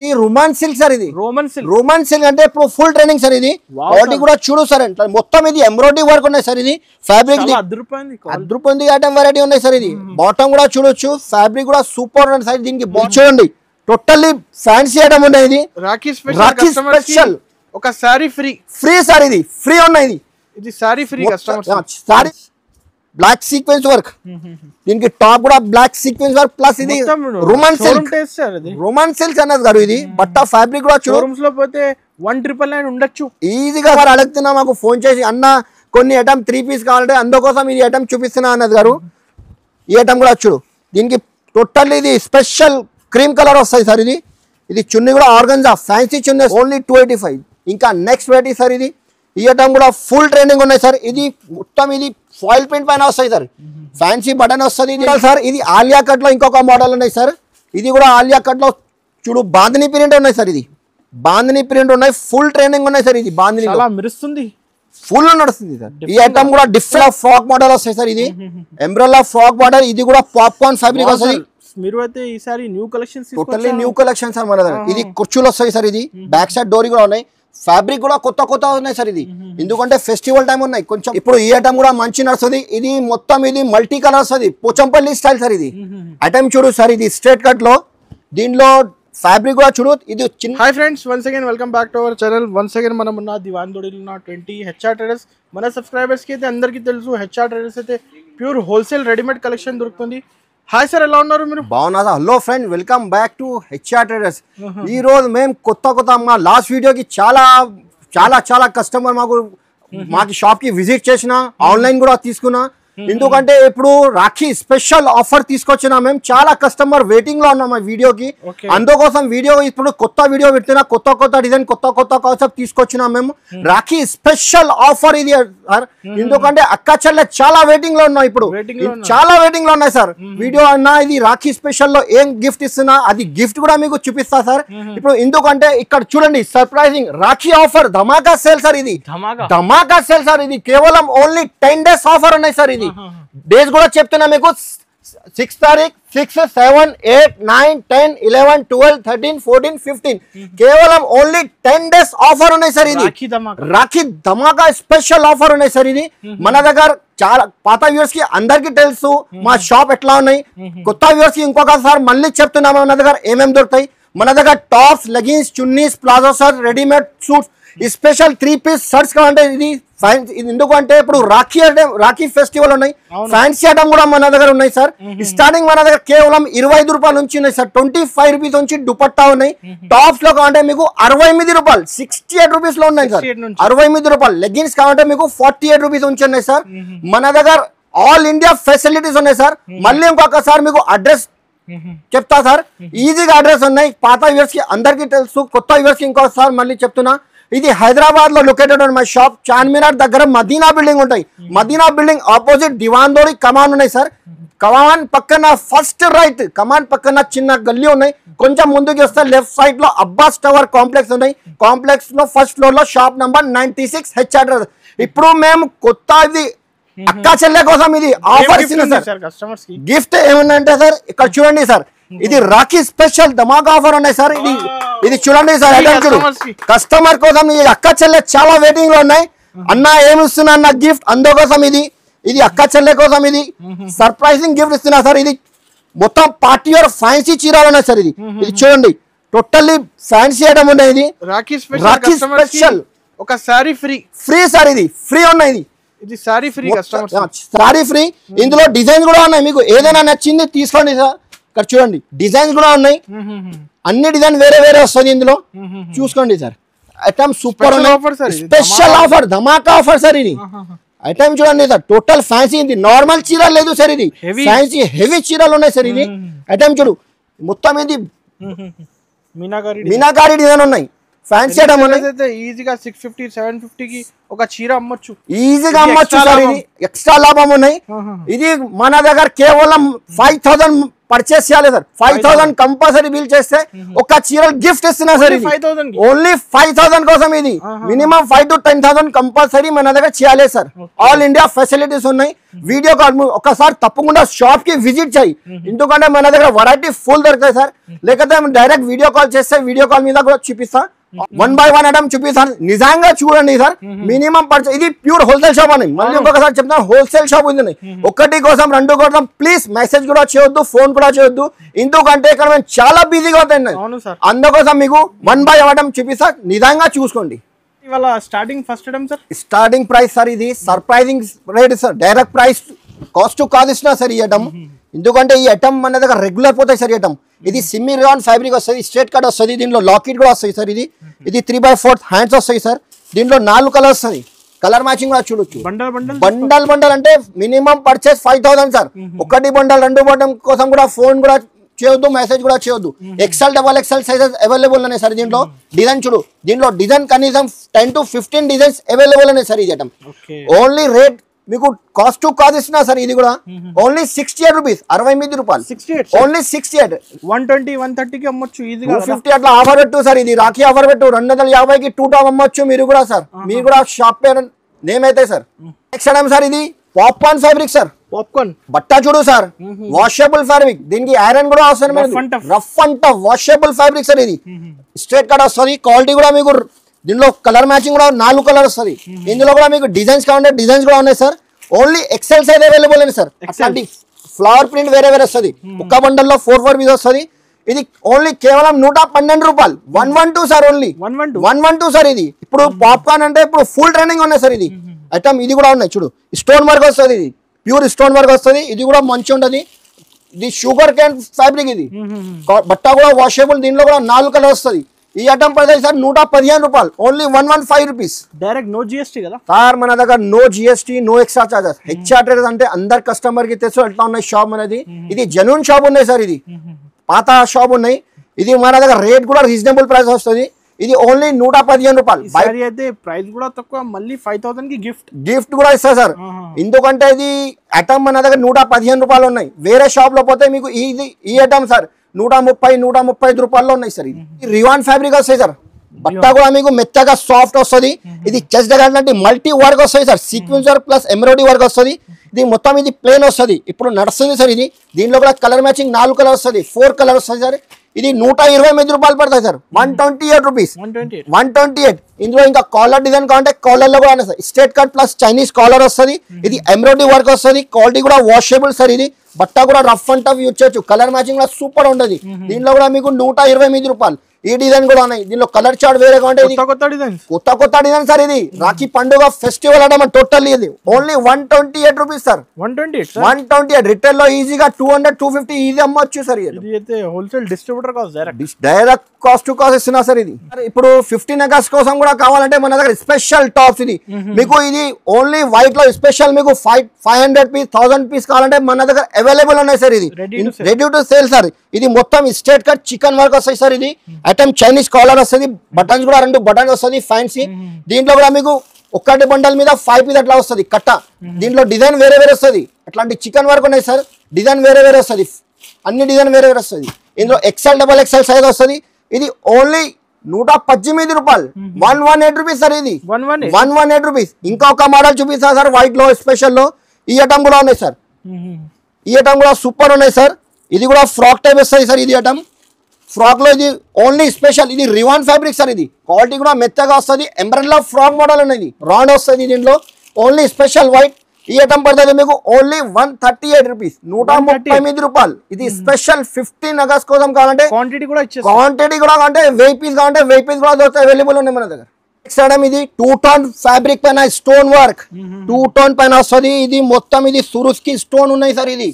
ఈ Roman silk sir ఇది Roman silk అంటే ఇప్పుడు ఫుల్ ట్రైనింగ్ సార్ ఇది క్వాలిటీ కూడా చూడు సార్ అంటే మొత్తం ఇది ఎంబ్రాయిడరీ వర్క్ ఉన్నాయి సార్ ఇది ఫ్యాబ్రిక్ అద్రుపోయింది ఐటమ్ వెరైటీ ఉన్నాయి సార్ ఇది బాటమ్ కూడా చూడొచ్చు ఫ్యాబ్రిక్ కూడా సూపర్ ఉంది సార్ దీనికి చూడండి టోటల్లీ ఫ్యాన్సీ ఐటమ్ ఉన్నాయి ఇది రాఖీ స్పెషల్ ఒక సారీ ఫ్రీ సార్ ఇది ఫ్రీ ఉన్నాయి ఇది sari free customers sari black sequence work దీనికి టాప్ కూడా బ్లాక్ సీక్వెన్స్ వర్క్ ప్లస్ ఇది రోమన్ సిల్క్ అన్నది గారు ఇది బట్ట ఫ్యాబ్రిక్ కూడా షోరూమ్స్ లో పోతే 1999 ఉండొచ్చు ఈజీగా సార్ అడుగుతున్నా మాకు ఫోన్ చేసి అన్న కొన్ని ఐటమ్ 3 పీస్ కావాలంటే అందుకోసం ఇది ఐటమ్ చూపిస్తున్నా అన్నది గారు ఈ ఐటమ్ కూడా చూడు దీనికి టోటల్ ఇది స్పెషల్ క్రీమ్ కలర్ వస్తాయి సార్ ఇది చున్నీ కూడా ఆర్గంజా ఫ్యాన్సీ చున్నీ ఓన్లీ 285 ఇంకా నెక్స్ట్ వెరైటీ సార్ ఇది ఈ ఐటమ్ కూడా ఫుల్ ట్రెండింగ్ ఉన్నాయి సార్ ఇది మొత్తం ఇది ఫాయిల్ ప్రింట్ పైన వస్తాయి సార్ ఫ్యాన్సీ బటన్ వస్తుంది ఇది సార్ ఇది ఆలియా కట్ లో ఇంకొక మోడల్ ఉన్నాయి సార్ ఇది కూడా ఆలియా కట్ లో చూడు బాందిని ప్రింట్ ఉన్నాయి సార్ ఇది బాందిని ప్రింట్ ఉన్నాయి ఫుల్ ట్రెండింగ్ ఉన్నాయి సార్ ఇది బాందిని మెరుస్తుంది ఫుల్ నడుస్తుంది సార్ ఈ ఐటమ్ కూడా డిఫరెంట్ ఫ్రాక్ మోడల్ వస్తాయి సార్ ఇది ఎంబ్రెల్లా ఫ్రాక్ మోడల్ ఇది కూడా పాప్కార్న్ ఫ్యాబ్రిక్ వస్తుంది మీరు అయితే ఈసారి new collections totally new collection sir మన దగ్గర ఇది కుర్చీలు వస్తాయి సార్ ఇది బ్యాక్ సైడ్ డోరీ కూడా ఉన్నాయి ఫ్యాబ్రిక్ కూడా కొత్త ఉన్నాయి సార్ ఇది ఎందుకంటే ఫెస్టివల్ టైం ఉన్నాయి కొంచెం ఇప్పుడు ఈ ఐటమ్ కూడా మంచి నడుస్తుంది ఇది మొత్తం ఇది మల్టీ కలర్ వస్తుంది పోచంపల్లి స్టైల్ సార్ ఇది ఐటమ్ చూడు సార్ ఇది స్ట్రేట్ కట్ లో దీంట్లో ఫ్యాబ్రిక్ కూడా చూడు ఇది చిన్న hi friends once again welcome back to our channel once again మనం ఉన్న దివాన్ దోడిలో ఉన్న 20 హెచ్ఆర్ ట్రేడర్స్ మన సబ్స్క్రైబర్స్ కి అయితే అందరికీ తెలుసు హెచ్ఆర్ ట్రేడర్స్ అయితే ప్యూర్ హోల్సేల్ రెడీమేడ్ కలెక్షన్ దొరుకుతుంది హాయ్ సార్ ఎలా ఉన్నారు మీరు బాగున్నా sir hello friend welcome back to HR traders ఈ రోజు మేము కొత్త మా లాస్ట్ వీడియోకి చాలా కస్టమర్ మాకు షాప్ కి విజిట్ చేసిన ఆన్లైన్ కూడా తీసుకున్నా ఎందుకంటే ఇప్పుడు రాఖీ స్పెషల్ ఆఫర్ తీసుకొచ్చినా మేము చాలా కస్టమర్ వెయిటింగ్ లో ఉన్నాం ఈ వీడియోకి అందుకోసం వీడియో ఇప్పుడు కొత్త వీడియో పెడుతున్నా కొత్త డిజైన్ కొత్త కాన్సెప్ట్ తీసుకొచ్చినా మేము రాఖీ స్పెషల్ ఆఫర్ ఇది సార్ ఎందుకంటే అక్క చెల్లె చాలా వెయిటింగ్ లో ఉన్నాం ఇప్పుడు చాలా వెయిటింగ్ లో ఉన్నాయి సార్ వీడియో అన్నా ఇది రాఖీ స్పెషల్ లో ఏం గిఫ్ట్ ఇస్తున్నా అది గిఫ్ట్ కూడా మీకు చూపిస్తా సార్ ఇప్పుడు ఎందుకంటే ఇక్కడ చూడండి సర్ప్రైజింగ్ రాఖీ ఆఫర్ ధమాకా సేల్ సార్ ఇది ధమాకా సేల్ సార్ ఇది కేవలం ఓన్లీ 10 days ఆఫర్ ఉన్నాయి సార్ ఇది డేస్ కూడా చెప్తున్నా మీకు 6 తారీఖు 6, 7, 8, 9, 10, 11, 12, 13, 14, 15 కేవలం ఓన్లీ 10 days ఆఫర్ ఉన్నాయి సార్ ఇది రాఖీ ధమాకా స్పెషల్ ఆఫర్ ఉన్నాయి సార్ ఇది మన దగ్గర చాలా పాత వ్యూవర్స్ కి అందరికి తెలుసు మా షాప్ ఎట్లా ఉన్నాయి కొత్త వ్యూవర్స్ కి ఇంకొకసారి మళ్ళీ చెప్తున్నాము మన దగ్గర ఏమేమి దొరుకుతాయి మన దగ్గర tops leggings chunnis palazzo shirt readymade suits special 3 piece shirts కావాలంటే ఇది ఎందుకంటే ఇప్పుడు రాఖీ ఫెస్టివల్ ఉన్నాయి ఫ్యాన్సీ ఐటమ్ కూడా మన దగ్గర ఉన్నాయి సార్ స్టార్టింగ్ మన దగ్గర కేవలం 25 రూపాయల నుంచి ఉన్నాయి సార్ 25 రూపీస్ నుంచి దుపట్టా ఉన్నాయి టాప్స్ లో కావాలంటే మీకు 68 రూపాయలు 68 రూపీస్ లో ఉన్నాయి సార్ 68 రూపాయలు లెగిన్స్ కావాలంటే మీకు 48 రూపీస్ నుంచి ఉన్నాయి సార్ మన దగ్గర ఆల్ ఇండియా ఫెసిలిటీస్ ఉన్నాయి సార్ మళ్ళీ ఇంకొకసారి మీకు అడ్రస్ చెప్తా సార్ ఈజీగా అడ్రస్ ఉన్నాయి పాత వ్యూవర్స్ కి అందరికీ తెలుసు కొత్త వ్యూవర్స్ కి ఇంకొకసారి మళ్ళీ చెప్తున్నా ఇది హైదరాబాద్ లో లొకేటెడ్ ఉన్న మై షాప్ చార్మినార్ దగ్గర మదీనా బిల్డింగ్ ఉంటాయి మదీనా బిల్డింగ్ ఆపోజిట్ దివాన్ దోడి కమాన్ ఉన్నాయి సార్ కమాన్ పక్కన ఫస్ట్ రైట్ కమాన్ పక్కన చిన్న గల్లీ ఉన్నాయి కొంచెం ముందుకు వస్తే లెఫ్ట్ సైడ్ లో అబ్బాస్ టవర్ కాంప్లెక్స్ ఉన్నాయి కాంప్లెక్స్ లో ఫస్ట్ ఫ్లోర్ లో షాప్ నంబర్ 96 హెచ్ఆర్. ఇప్పుడు మేము కొత్తది అక్క చెల్లె కోసం ఇది ఆఫర్ ఇస్తున్నా సార్ గిఫ్ట్ ఏమన్నంటే సార్ ఇక్కడ చూడండి సార్ ఇది రాఖీ స్పెషల్ ధమాకా ఆఫర్ ఉన్నాయి సార్ ఇది చూడండి సార్ ఐటమ్ చూడు కస్టమర్ కోసం ఇది అక్క చెల్లె చాలా వెయిటింగ్ లో ఉన్నాయి అన్న ఏమి ఇస్తున్నా అన్న గిఫ్ట్ అందుకోసం ఇది అక్క చెల్లె కోసం ఇది సర్ప్రైజింగ్ గిఫ్ట్ ఇస్తున్నా సార్ ఇది మొత్తం పార్టీ వేర్ ఫ్యాన్సీ చీరలు ఉన్నాయి సార్ ఇది టోటల్లీ ఫ్యాన్సీ ఐటమ్ ఉన్నాయి ఇది రాఖీ స్పెషల్ ఒక సారీ ఫ్రీ సార్ ఇది ఫ్రీ ఉన్నాయి ఇది sari free customers sorry free ఇందులో డిజైన్స్ కూడా ఉన్నాయి మీకు ఏదైనా నచ్చింది తీసుకోండి సార్ ఇక్కడ చూడండి డిజైన్స్ కూడా ఉన్నాయి అన్ని డిజైన్ వేరే వస్తుంది ఇందులో చూసుకోండి సార్ ఐటమ్ సూపర్ ఉన్నాయి స్పెషల్ ఆఫర్ ధమాకా ఆఫర్ సార్ ఇది ఐటమ్ చూడండి సార్ టోటల్ ఫ్యాన్సీ ఇది నార్మల్ చీర లేదు సార్ ఇది ఫ్యాన్సీ హెవీ చీరలు ఉన్నాయి సార్ ఇది ఐటమ్ చూడు మొత్తం ఇది మీనాకారి డిజైన్ ఉన్నాయి ఫ్యాన్సీ ఐటమ్ అయితే ఈజీగా 650 750 కి ఒక చీర అమ్మొచ్చు ఈజీగా అమ్మొచ్చు సార్ ఇది ఎక్స్ట్రా లాభం ఉన్నాయి ఇది మన దగ్గర కేవలం 5000 పర్చేస్ చేయాలి సార్ 5000 కంపల్సరీ బిల్ చేస్తే ఒక చీరలు గిఫ్ట్ ఇస్తున్నా సార్ ఇది 5000 ఓన్లీ 5000 కోసం ఇది మినిమం 5 to 10,000 కంపల్సరీ మన దగ్గర చేయాలి సార్ ఆల్ ఇండియా ఫెసిలిటీస్ ఉన్నాయి వీడియో కాల్ ఒకసారి తప్పకుండా షాప్ కి విజిట్ చేయి ఎందుకంటే మన దగ్గర వెరైటీ ఫుల్ దొరుకుతాయి సార్ లేకపోతే డైరెక్ట్ వీడియో కాల్ చేస్తే వీడియో కాల్ మీద కూడా చూపిస్తా 1 by 1 ఐటమ్ చూపిస్తాను నిజంగా చూడండి సార్ మినిమం పర్చేస్ ఇది ప్యూర్ హోల్సేల్ షాప్ అని మళ్ళీ ఇంకొకసారి చెప్తాను హోల్సేల్ షాప్ ఉంది ఒకటి కోసం రెండు కోసం ప్లీజ్ మెసేజ్ కూడా చేయొద్దు ఫోన్ కూడా చేయొద్దు ఎందుకంటే ఇక్కడ మేము చాలా బిజీగా అవుతాయి అందుకోసం మీకు 1 by 1 ఐటమ్ చూపిస్తా నిజంగా చూసుకోండి ఇవాళ starting first item sir starting price sir ఇది surprising rate sir direct price cost to కాదు ఇస్తున్నా సార్ ఈ ఐటమ్ ఎందుకంటే ఈ ఐటమ్ మన దగ్గర రెగ్యులర్ పోతాయి సార్ ఈ ఐటమ్ ఇది సిమ్మి రియాన్ ఫ్యాబ్రిక్ వస్తుంది స్ట్రేట్ కట్ వస్తుంది దీంట్లో లాకెట్ కూడా వస్తాయి సార్ ఇది 3/4 హ్యాండ్స్ వస్తాయి సార్ దీంట్లో 4 కలర్ వస్తుంది కలర్ మ్యాచింగ్ కూడా చూడొచ్చు బండల్ అంటే మినిమం పర్చేస్ 5000 సార్ ఒకటి బండల్ రెండు బండల్ కోసం కూడా ఫోన్ కూడా చేయొద్దు మెసేజ్ కూడా చేయొద్దు XL XXL సైజెస్ అవైలబుల్ ఉన్నాయి సార్ దీంట్లో డిజైన్ చూడు దీంట్లో డిజైన్ కనీసం 10 to 15 డిజైన్స్ అవైలబుల్ ఉన్నాయి సార్ ఈ ఐటమ్ ఓన్లీ రేట్ మీకు కాస్ట్ టు కాదు ఇస్తున్నా సార్ ఇది కూడా ఓన్లీ 68 రూపీస్ 68 రూపాయలు ఓన్లీ 68 120 130 కి అమ్మొచ్చు ఈజీగా 250 అట్లా ఆఫర్ పెట్టు సార్ ఇది రాఖీ ఆఫర్ పెట్టు 250 కి 2 టాప్ అమ్మొచ్చు మీరు కూడా సార్ మీరు కూడా షాప్ పేరు నేమ్ అయితే సార్ నెక్స్ట్ ఐటమ్ సార్ ఇది పాప్కార్న్ ఫ్యాబ్రిక్ సార్ పాప్కార్న్ బట్ట చూడు సార్ వాషబుల్ ఫ్యాబ్రిక్ దీనికి ఐరన్ కూడా అవసరం rough and tough washable fabric sir ఇది స్ట్రేట్ కట్ వస్తుంది క్వాలిటీ కూడా మీకు దీనిలో కలర్ మ్యాచింగ్ కూడా 4 కలర్ వస్తుంది ఇందులో కూడా మీకు డిజైన్స్ కావాలంటే డిజైన్స్ కూడా ఉన్నాయి sir only XL size available అండి సార్ అట్లాంటి ఫ్లవర్ ప్రింట్ వేరే వస్తుంది ఒక్క బండల్లో 4 పీస్ వస్తుంది ఇది ఓన్లీ కేవలం 112 రూపాయలు 112 సార్ ఓన్లీ 112 సార్ ఇది ఇప్పుడు పాప్కార్న్ అంటే ఇప్పుడు ఫుల్ ట్రెండింగ్ ఉన్నాయి సార్ ఇది ఐటమ్ ఇది కూడా ఉన్నాయి చూడు స్టోన్ వర్క్ వస్తుంది ఇది ప్యూర్ స్టోన్ వర్క్ వస్తుంది ఇది కూడా మంచిగా ఉంటుంది ఇది షుగర్ క్యాన్ ఫ్యాబ్రిక్ ఇది బట్ట కూడా వాషబుల్ దీనిలో కూడా 4 కలర్ వస్తుంది ఈ ఐటమ్ పడతాయి సార్ 115 రూపాయలు only 115 rupees direct no GST కదా సార్ మన దగ్గర no GST no extra charges HR traders అంటే అందరు కస్టమర్ కి తెలుసు ఎట్లా ఉన్నాయి షాప్ అనేది ఇది జెన్యూన్ షాప్ ఉన్నాయి సార్ ఇది పాత షాప్ ఉన్నాయి ఇది మన దగ్గర రేట్ కూడా రీజనబుల్ ప్రైస్ వస్తుంది ఇది ఓన్లీ 115 రూపాయలు అయితే ప్రైస్ కూడా తక్కువ మళ్ళీ 5000 కి గిఫ్ట్ కూడా ఇస్తా సార్ ఎందుకంటే ఇది ఐటమ్ మన దగ్గర 115 రూపాయలు ఉన్నాయి వేరే షాప్ లో పోతే మీకు ఈ ఐటమ్ సార్ 135 రూపాయల్లో ఉన్నాయి సార్ ఇది రివాన్ ఫ్యాబ్రిక్ వస్తాయి సార్ బట్ట కూడా మీకు మెత్తగా సాఫ్ట్ వస్తుంది ఇది చెస్ట్ దగ్గర లాంటి మల్టీ వర్క్ వస్తుంది sir sequence work plus embroidery work వస్తుంది ఇది మొత్తం ఇది ప్లేన్ వస్తుంది ఇప్పుడు నడుస్తుంది సార్ ఇది దీంట్లో కూడా కలర్ మ్యాచింగ్ 4 కలర్ వస్తుంది 4 కలర్ వస్తుంది సార్ ఇది 128 రూపాయలు పడతాయి సార్ 128 రూపీస్ 128 ఇందులో ఇంకా కాలర్ డిజైన్ కావాలంటే కాలర్ లో కూడా sir straight cut plus Chinese collar వస్తుంది ఇది ఎంబ్రాయిడరీ వర్క్ వస్తుంది క్వాలిటీ కూడా వాషబుల్ సార్ ఇది బట్ట కూడా రఫ్ అండ్ టఫ్ యూజ్ చేయొచ్చు కలర్ మ్యాచింగ్ కూడా సూపర్ ఉంటుంది దీంట్లో కూడా మీకు 128 రూపాయలు ఈ డిజైన్ కూడా ఉన్నాయి దీనిలో కలర్ చార్ట్ వేరే కావాలంటే కొత్త డిజైన్ సార్ ఇది రాఖీ పండుగ ఫెస్టివల్ అంటే టోటల్లీ ఇది ఓన్లీ 128 రూపీస్ సార్ 128 రిటైల్ లో ఈజీగా 200 250 ఈజీ అమ్మొచ్చు సార్ ఇది wholesale distributor cost direct cost to cost ఇస్తున్నా సార్ ఇది ఇప్పుడు 15 అగస్ట్ కోసం కూడా కావాలంటే మన దగ్గర స్పెషల్ టాప్స్ ఇది మీకు ఇది ఓన్లీ వైట్ లో స్పెషల్ మీకు 500 పీస్ 1000 పీస్ కావాలంటే మన దగ్గర అవైలబుల్ ఉన్నాయి సార్ ఇది రెడీ టు సేల్ సార్ ఇది మొత్తం స్ట్రేట్ కట్ చికెన్ వర్క్ వస్తాయి సార్ ఇది ఐటమ్ చైనీస్ కాలర్ వస్తుంది బటన్స్ కూడా 2 బటన్స్ వస్తుంది ఫ్యాన్సీ దీంట్లో కూడా మీకు ఒక్కటి బండల్ మీద 5 పీస్ అట్లా వస్తుంది కట్ట దీంట్లో డిజైన్ వేరే వస్తుంది అట్లాంటి చికెన్ వర్క్ ఉన్నాయి సార్ డిజైన్ వేరే వస్తుంది అన్ని డిజైన్ వేరే వస్తుంది ఇందులో XL XXL సైజ్ వస్తుంది ఇది ఓన్లీ 118 రూపాయలు 118 రూపీస్ సార్ ఇది 118 రూపీస్ ఇంకా ఒక మోడల్ చూపిస్తా సార్ వైట్ లో స్పెషల్ లో ఈ ఐటమ్ కూడా ఉన్నాయి సార్ ఈ ఐటమ్ కూడా సూపర్ ఉన్నాయి సార్ ఇది కూడా ఫ్రాక్ టైప్ వస్తుంది సార్ ఇది ఐటమ్ ఫ్రాక్ లో ఇది ఓన్లీ స్పెషల్ ఇది రివాన్ ఫ్యాబ్రిక్ సార్ ఇది క్వాలిటీ కూడా మెత్తగా వస్తుంది ఎంబ్రాయిడరీ ఫ్రాక్ మోడల్ అనేది రాండ్ వస్తుంది దీంట్లో ఓన్లీ స్పెషల్ వైట్ ఈ ఐటమ్ పడుతుంది మీకు ఓన్లీ 138 రూపీస్ 139 రూపాయలు ఇది స్పెషల్ 15 అగస్ట్ కోసం కావాలంటే క్వాంటిటీ కూడా కావాలంటే 1000 పీస్ కావాలంటే 1000 పీస్ కూడా దొరుకుతాయి అవైలబుల్ ఉన్నాయి మన దగ్గర నెక్స్ట్ ఐటమ్ ఇది 2 టోన్ ఫ్యాబ్రిక్ పైన స్టోన్ వర్క్ 2 టోన్ పైన వస్తుంది ఇది మొత్తం ఇది సురుస్కి స్టోన్ ఉన్నాయి సార్ ఇది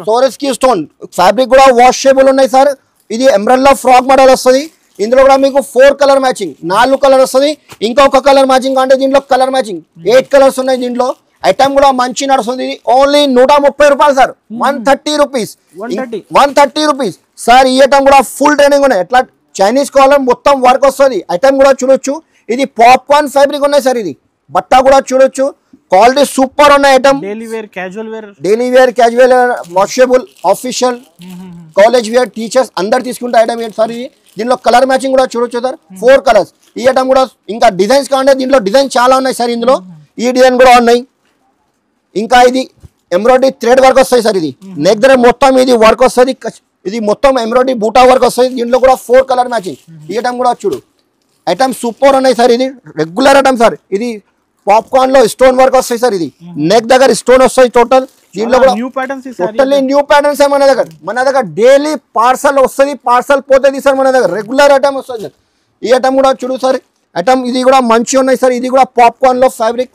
సోరస్కి స్టోన్ ఫ్యాబ్రిక్ కూడా వాషబుల్ ఉన్నాయి సార్ ఇది ఎంబ్రాయిడరీ ఫ్రాక్ మోడల్ వస్తుంది ఇందులో కూడా మీకు 4 కలర్ మ్యాచింగ్ 4 కలర్ వస్తుంది ఇంకొక కలర్ మ్యాచింగ్ అంటే దీంట్లో కలర్ మ్యాచింగ్ 8 కలర్స్ ఉన్నాయి దీంట్లో ఐటమ్ కూడా మంచి నడుస్తుంది ఓన్లీ 130 రూపాయలు సార్ 130 రూపీస్ 130 రూపీస్ సార్ ఈ ఐటమ్ కూడా ఫుల్ ట్రైనింగ్ ఉన్నాయి ఎట్లా చైనీస్ కాలర్ మొత్తం వర్క్ వస్తుంది ఐటమ్ కూడా చూడొచ్చు ఇది పాప్కార్న్ ఫ్యాబ్రిక్ ఉన్నాయి సార్ ఇది బట్ట కూడా చూడొచ్చు, క్వాలిటీ సూపర్ ఉన్న item. Daily wear, casual casual, washable, official, college wear, teachers అందరు తీసుకుంటే ఐటమ్ సార్ ఇది. దీనిలో కలర్ మ్యాచింగ్ కూడా చూడొచ్చు సార్, 4 కలర్స్. ఈ ఐటమ్ కూడా ఇంకా డిజైన్స్ కావాలంటే దీంట్లో డిజైన్ చాలా ఉన్నాయి సార్. ఇందులో ఈ డిజైన్ కూడా ఉన్నాయి. ఇంకా ఇది ఎంబ్రాయిడరీ థ్రెడ్ వర్క్ వస్తాయి సార్. ఇది నెక్ దగ్గర మొత్తం ఇది వర్క్ వస్తుంది, ఇది మొత్తం ఎంబ్రాయిడరీ బూటా వర్క్ వస్తుంది. దీంట్లో కూడా 4 కలర్ మ్యాచింగ్. ఈ ఐటమ్ కూడా చూడు, ఐటమ్ సూపర్ ఉన్నాయి సార్. ఇది రెగ్యులర్ ఐటమ్ సార్. ఇది పాప్కార్న్ లో స్టోన్ వర్క్ వస్తాయి సార్. ఇది నెక్ దగ్గర స్టోన్ వస్తాయి టోటల్. దీంట్లో కూడా టోటల్లీ న్యూ ప్యాటర్న్స్ మన దగ్గర డైలీ పార్సల్ వస్తుంది, పార్సల్ పోతుంది సార్. మన దగ్గర రెగ్యులర్ ఐటమ్ వస్తుంది సార్. ఈ ఐటమ్ కూడా చూడు సార్, ఐటమ్ ఇది కూడా మంచిగా ఉన్నాయి సార్. ఇది కూడా పాప్కార్న్ లో ఫ్యాబ్రిక్,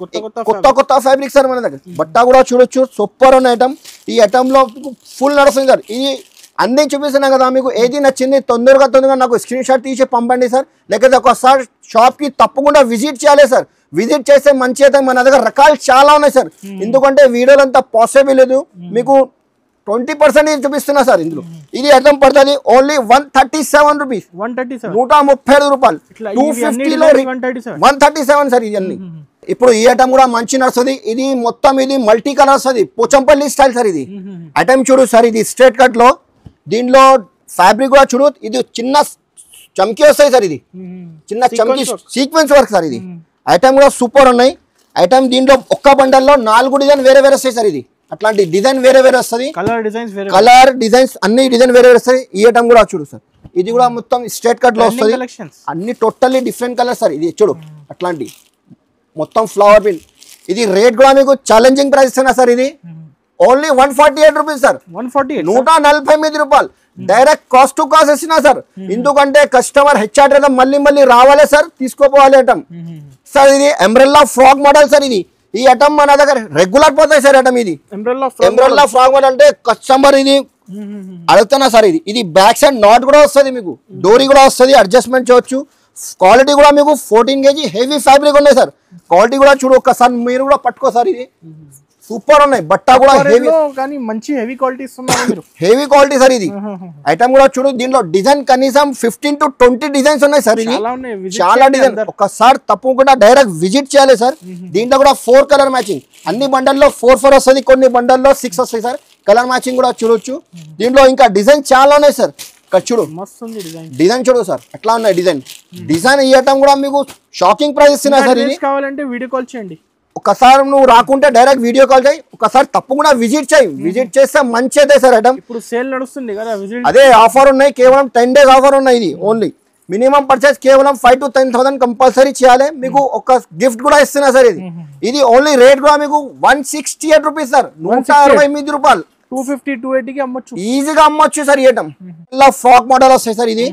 కొత్త ఫ్యాబ్రిక్ సార్ మన దగ్గర. బట్ట కూడా చూడొచ్చు, సూపర్ ఉన్న ఐటమ్. ఈ ఐటమ్ లో ఫుల్ నడుస్తుంది సార్. ఇది అన్ని చూపిస్తున్నాం కదా మీకు, ఏది నచ్చింది తొందరగా నాకు స్క్రీన్ షాట్ తీసి పంపండి సార్. లేకపోతే ఒకసారి షాప్ కి తప్పకుండా విజిట్ చేయాలి సార్. విజిట్ చేస్తే మంచి అయితే మన దగ్గర రకాలు చాలా ఉన్నాయి సార్. ఎందుకంటే వీడియోలో అంతా పాసిబుల్ లేదు, మీకు 20% చూపిస్తున్నా సార్ ఇందులో. ఇది అర్థం పడుతుంది ఓన్లీ 137 రూపీస్, 137 రూపాయలు. 250లో 137 సార్. ఇది అన్ని ఇప్పుడు ఈ ఐటమ్ కూడా మంచి నడుస్తుంది. ఇది మొత్తం ఇది మల్టీ కలర్ వస్తుంది, పోచంపల్లి స్టైల్ సార్. ఇది ఐటమ్ చూడు సార్, ఇది స్ట్రేట్ కట్ లో. దీంట్లో ఫ్యాబ్రిక్ కూడా చూడు, ఇది చిన్న చమ్కీ వస్తాయి సార్. ఇది చిన్న చమ్కీ సీక్వెన్స్ వర్క్ సార్. ఇది ఐటమ్ కూడా సూపర్ ఉన్నాయి ఐటమ్. దీంట్లో ఒక్క బండల్లో 4 డిజైన్ వేరే వస్తాయి సార్. ఇది అట్లాంటి డిజైన్ వేరే వస్తుంది, కలర్ డిజైన్స్ అన్ని డిజైన్ వేరే వస్తాయి. ఈ ఐటమ్ కూడా చూడు సార్, ఇది కూడా మొత్తం స్ట్రేట్ కట్ లో వస్తుంది, అన్ని టోటల్లీ డిఫరెంట్ కలర్ సార్. ఇది చూడు అట్లాంటి మొత్తం ఫ్లవర్ ప్రింట్. ఇది రేట్ కూడా మీకు ఛాలెంజింగ్ ప్రైస్ ఇస్తున్నా సార్. ఇది ఓన్లీ 148 రూపీస్ సార్, 148 రూపాయలు. డైరెక్ట్ కాస్ట్ టు కాస్ట్ ఇస్తున్నా సార్. ఎందుకంటే కస్టమర్ హెచ్ఆర్ మళ్ళీ రావాలి సార్, తీసుకోపోవాలి ఐటమ్ సార్. ఇది ఎంబ్రెల్లా ఫ్రాక్ మోడల్ సార్. ఇది ఈ ఐటమ్ మన దగ్గర రెగ్యులర్ పోతాయి సార్. ఐటమ్ ఇది ఎంబ్రెల్లా ఫ్రాక్ మోడల్ అంటే కస్టమర్ ఇది అడుగుతున్నా సార్. ఇది బ్యాక్ సైడ్ నాట్ కూడా వస్తుంది, మీకు డోరీ కూడా వస్తుంది, అడ్జస్ట్మెంట్ చేయొచ్చు. క్వాలిటీ కూడా మీకు 14 kg హెవీ ఫ్యాబ్రిక్ ఉన్నాయి సార్. క్వాలిటీ కూడా చూడు, ఒక్కసారి మీరు కూడా పట్టుకో సార్. ఇది సూపర్ ఉన్నాయి, బట్ట కూడా హెవీ, కానీ మంచి హెవీ క్వాలిటీ ఇస్తున్నారు మీరు. Heavy quality sir. ఇది ఐటమ్ కూడా చూడు, దీంట్లో డిజైన్ కనీసం 15 to 20 డిజైన్స్ ఉన్నాయి సార్. ఇది చాలా డిజైన్, ఒకసారి తప్పకుండా డైరెక్ట్ విజిట్ చేయాలి సార్. దీంట్లో కూడా 4 కలర్ మ్యాచింగ్, అన్ని బండల్లో 4 వస్తుంది, కొన్ని బండల్లో 6 వస్తాయి సార్. కలర్ మ్యాచింగ్ కూడా చూడొచ్చు. దీంట్లో ఇంకా డిజైన్ చాలా ఉన్నాయి సార్. ఇక్కడ చూడు, డిజైన్ చూడు సార్, ఎట్లా ఉన్నాయి డిజైన్. ఈ ఐటమ్ కూడా మీకు షాకింగ్ ప్రైస్ ఇస్తున్నా సార్. ఇది కావాలంటే వీడియో కాల్ చేయండి. ఒకసారి నువ్వు రాకుంటే డైరెక్ట్ వీడియో కాల్ చేయి, ఒకసారి తప్పకుండా విజిట్ చేయి. విజిట్ చేస్తే మంచి అయితే సార్ ఐటమ్. ఇప్పుడు సేల్ నడుస్తుంది కదా, అదే ఆఫర్ ఉన్నాయి, కేవలం 10 days ఆఫర్ ఉన్నాయి. ఇది ఓన్లీ మినిమం పర్చేస్ కేవలం 5 to 10,000 కంపల్సరీ చేయాలి. మీకు ఒక గిఫ్ట్ కూడా ఇస్తున్నా సార్. ఇది ఓన్లీ రేట్ కూడా మీకు 168 రూపీస్ సార్, 168 రూపాయలు. 250 280 కి అమ్మొచ్చు, ఈజీగా అమ్మొచ్చు సార్. ఈ ఐటమ్ ఫ్రాక్ మోడల్ వస్తాయి సార్. ఇది